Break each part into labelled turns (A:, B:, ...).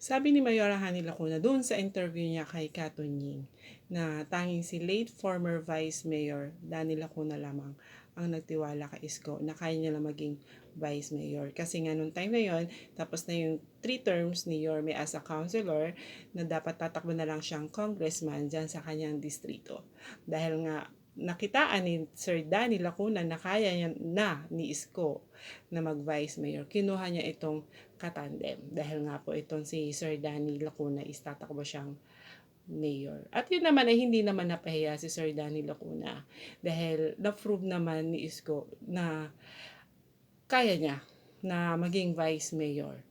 A: Sabi ni Mayora Hani Lacuna doon sa interview niya kay Katunying na tanging si late former Vice Mayor Danny Lacuna lamang ang nagtiwala kay Isko na kaya niya lang maging Vice Mayor. Kasi nga nung time na yon, tapos na yung 3 terms ni Yorme as a councilor na dapat tatakbo na lang siyang congressman dyan sa kanyang distrito. Dahil nga nakitaan ni Sir Danny Lacuna na kaya niya na ni Isko na mag-vice mayor, kinuha niya itong katandem. Dahil nga po itong si Sir Danny Lacuna is tatakbo siyang mayor. At yun naman ay hindi naman napahiya si Sir Danny Lacuna dahil na-prove naman ni Isko na kaya niya na maging vice mayor.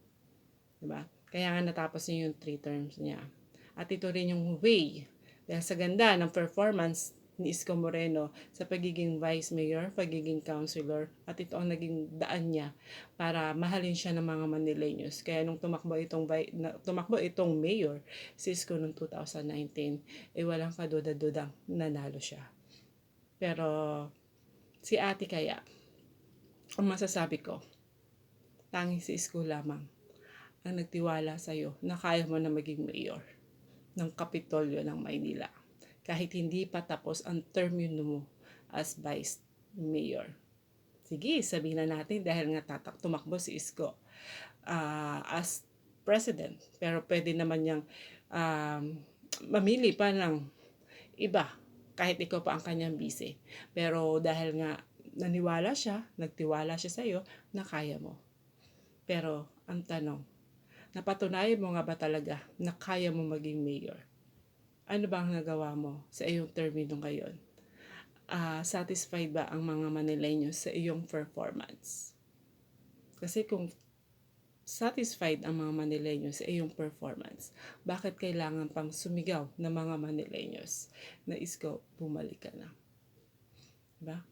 A: Diba? Kaya nga natapos niya yung 3 terms niya. At ito rin yung way dahil sa ganda ng performance ni Isko Moreno sa pagiging vice mayor, pagiging councilor, at ito ang naging daan niya para mahalin siya ng mga Manileños. Kaya nung tumakbo itong mayor si Isko noong 2019, walang kaduda-dudang nanalo siya. Pero si ate kaya, ang masasabi ko, tanging si Isko lamang ang nagtiwala sa'yo na kaya mo na maging mayor ng Kapitolyo ng Maynila kahit hindi pa tapos ang termino mo as vice mayor. Sige, sabihin na natin dahil nga tumakbo si Isko as president. Pero pwede naman niyang mamili pa ng iba kahit ikaw pa ang kanyang bise. Pero dahil nga nagtiwala siya sa'yo na kaya mo. Pero ang tanong, napatunayan mo nga ba talaga na kaya mo maging mayor? Ano ba ang nagawa mo sa iyong termino ngayon? Satisfied ba ang mga Manileños sa iyong performance? Kasi kung satisfied ang mga Manileños sa iyong performance, bakit kailangan pang sumigaw ng mga Manileños na Isko, bumalik ka na? Diba?